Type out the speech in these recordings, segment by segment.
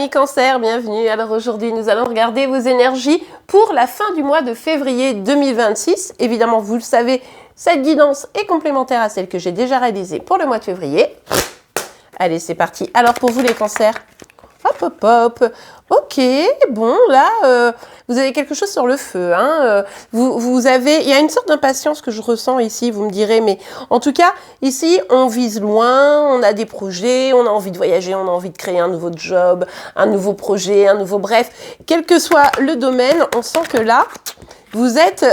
amis Cancer, bienvenue. Alors aujourd'hui, nous allons regarder vos énergies pour la fin du mois de février 2026. Évidemment, vous le savez, cette guidance est complémentaire à celle que j'ai déjà réalisée pour le mois de février. Allez, c'est parti. Alors pour vous les Cancers, hop, hop, hop. Ok, bon, là, vous avez quelque chose sur le feu. Hein. Vous avez, il y a une sorte d'impatience que je ressens ici, vous me direz, mais en tout cas, ici, on vise loin, on a des projets, on a envie de voyager, on a envie de créer un nouveau job, un nouveau projet, un nouveau bref. Quel que soit le domaine, on sent que là, vous êtes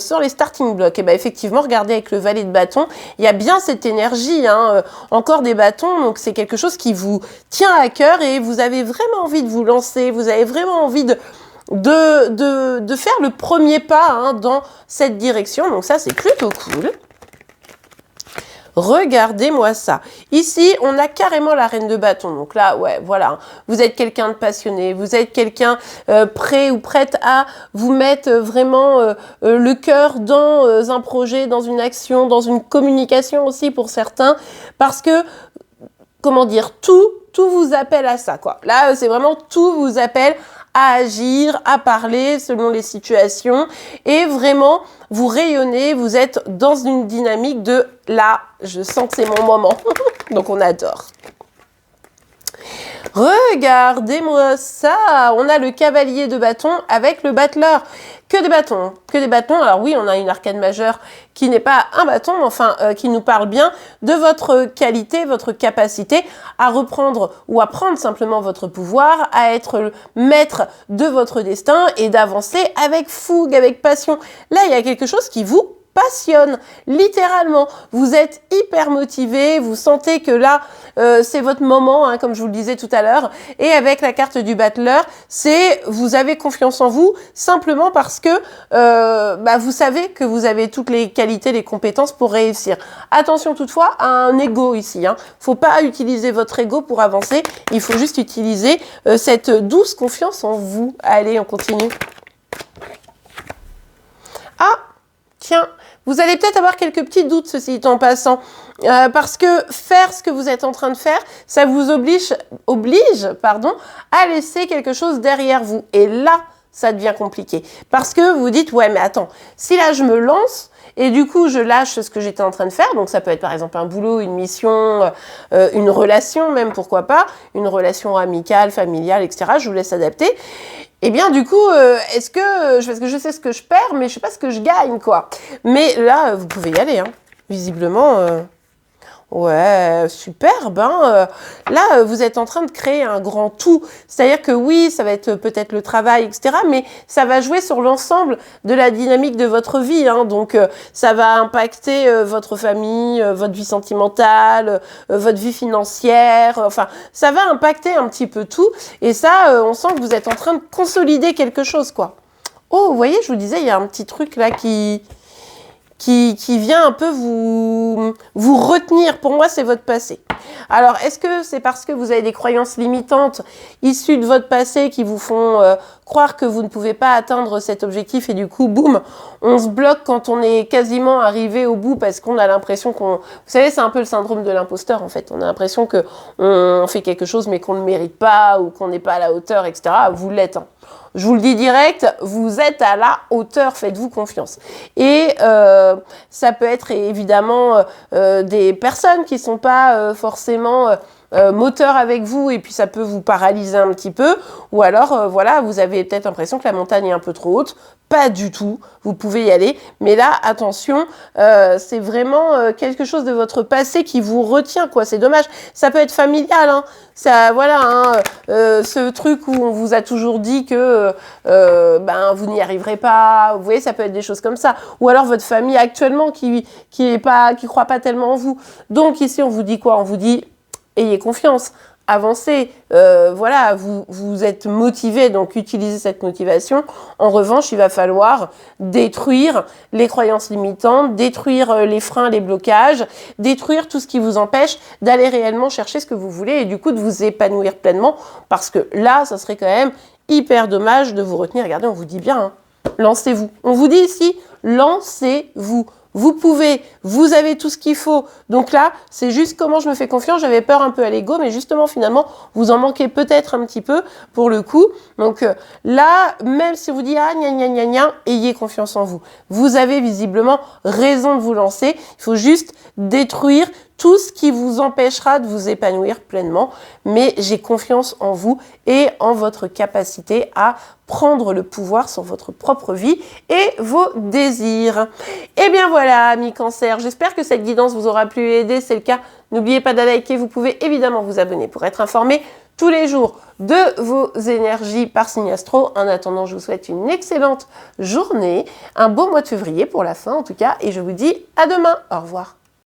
sur les starting blocks. Et bien effectivement, regardez avec le valet de bâton, il y a bien cette énergie, hein, encore des bâtons, donc c'est quelque chose qui vous tient à cœur et vous avez vraiment envie de vous lancer, vous avez vraiment envie de faire le premier pas hein, dans cette direction. Donc ça, c'est plutôt cool. Regardez-moi ça. Ici, on a carrément la reine de bâton. Donc là, ouais, voilà. Vous êtes quelqu'un de passionné. Vous êtes quelqu'un prêt ou prête à vous mettre vraiment le cœur dans un projet, dans une action, dans une communication aussi pour certains. Parce que, comment dire, tout vous appelle à ça, quoi. Là, c'est vraiment tout vous appelle à agir, à parler selon les situations et vraiment vous rayonnez, vous êtes dans une dynamique de là, je sens que c'est mon moment. Donc on adore. Regardez-moi ça, on a le cavalier de bâton avec le battleur. Que des bâtons, que des bâtons. Alors oui, on a une arcane majeure qui n'est pas un bâton, mais enfin qui nous parle bien de votre qualité, votre capacité à reprendre ou à prendre simplement votre pouvoir, à être le maître de votre destin et d'avancer avec fougue, avec passion. Là, il y a quelque chose qui vous passionne, littéralement. Vous êtes hyper motivé, vous sentez que là, c'est votre moment, hein, comme je vous le disais tout à l'heure. Et avec la carte du battleur, c'est vous avez confiance en vous, simplement parce que vous savez que vous avez toutes les qualités, les compétences pour réussir. Attention toutefois à un ego ici. Hein. Faut pas utiliser votre ego pour avancer, il faut juste utiliser cette douce confiance en vous. Allez, on continue. Ah, tiens, vous allez peut-être avoir quelques petits doutes, ceci étant en passant, parce que faire ce que vous êtes en train de faire, ça vous oblige à laisser quelque chose derrière vous. Et là, ça devient compliqué. Parce que vous dites, ouais, mais attends, si là, je me lance, et du coup, je lâche ce que j'étais en train de faire, donc ça peut être par exemple un boulot, une mission, une relation même, pourquoi pas, une relation amicale, familiale, etc., je vous laisse adapter. Eh bien, du coup, parce que je sais ce que je perds, mais je sais pas ce que je gagne, quoi. Mais là, vous pouvez y aller, hein. Visiblement, ouais, superbe, hein. Là, vous êtes en train de créer un grand tout. C'est-à-dire que oui, ça va être peut-être le travail, etc., mais ça va jouer sur l'ensemble de la dynamique de votre vie, hein. Donc, ça va impacter votre famille, votre vie sentimentale, votre vie financière. Enfin, ça va impacter un petit peu tout. Et ça, on sent que vous êtes en train de consolider quelque chose, quoi. Oh, vous voyez, je vous disais, il y a un petit truc là qui vient un peu vous retenir. Pour moi, c'est votre passé. Alors, est-ce que c'est parce que vous avez des croyances limitantes issues de votre passé qui vous font croire que vous ne pouvez pas atteindre cet objectif et du coup, boum, on se bloque quand on est quasiment arrivé au bout parce qu'on a l'impression qu'on... Vous savez, c'est un peu le syndrome de l'imposteur, en fait. On a l'impression qu'on fait quelque chose mais qu'on ne le mérite pas ou qu'on n'est pas à la hauteur, etc. Vous l'êtes, hein. Je vous le dis direct, vous êtes à la hauteur, faites-vous confiance. Et ça peut être évidemment des personnes qui ne sont pas forcément moteurs avec vous et puis ça peut vous paralyser un petit peu. Ou alors, voilà, vous avez peut-être l'impression que la montagne est un peu trop haute. Pas du tout, vous pouvez y aller. Mais là, attention, c'est vraiment quelque chose de votre passé qui vous retient, quoi. C'est dommage. Ça peut être familial, hein. Ça, voilà, hein, ce truc où on vous a toujours dit que vous n'y arriverez pas. Vous voyez, ça peut être des choses comme ça. Ou alors votre famille actuellement qui croit pas tellement en vous. Donc ici, on vous dit quoi? On vous dit ayez confiance. Avancez, voilà, vous êtes motivé, donc utilisez cette motivation. En revanche, il va falloir détruire les croyances limitantes, détruire les freins, les blocages, détruire tout ce qui vous empêche d'aller réellement chercher ce que vous voulez et du coup de vous épanouir pleinement, parce que là, ça serait quand même hyper dommage de vous retenir. Regardez, on vous dit bien, hein, lancez-vous. On vous dit ici, lancez-vous. vous pouvez, vous avez tout ce qu'il faut. Donc là, c'est juste comment je me fais confiance. J'avais peur un peu à l'ego, mais justement, finalement, vous en manquez peut-être un petit peu pour le coup. Donc là, même si vous dites ah gna gna gna gna, ayez confiance en vous. Vous avez visiblement raison de vous lancer. Il faut juste détruire tout ce qui vous empêchera de vous épanouir pleinement. Mais j'ai confiance en vous et en votre capacité à prendre le pouvoir sur votre propre vie et vos désirs. Et bien voilà, amis Cancer, j'espère que cette guidance vous aura plu et aidé. C'est le cas, n'oubliez pas de liker. Vous pouvez évidemment vous abonner pour être informé tous les jours de vos énergies par signe astro. En attendant, je vous souhaite une excellente journée, un beau mois de février pour la fin en tout cas, et je vous dis à demain. Au revoir.